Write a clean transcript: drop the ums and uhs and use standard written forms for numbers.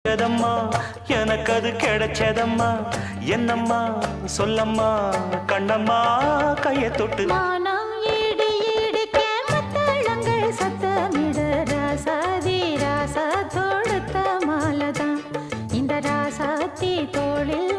கிடைச்சதம்மா எனக்கு அது கிடைச்சதம்மா என்னம்மா சொல்லம்மா கண்ணம்மா கையை தொட்டு மானம் ஈடு ஈடுக்க மத்தளங்கள் சத்தமிட ராசாதி ராசா தொடுத்த மாலதான் இந்த ராசாத்தி தோளில்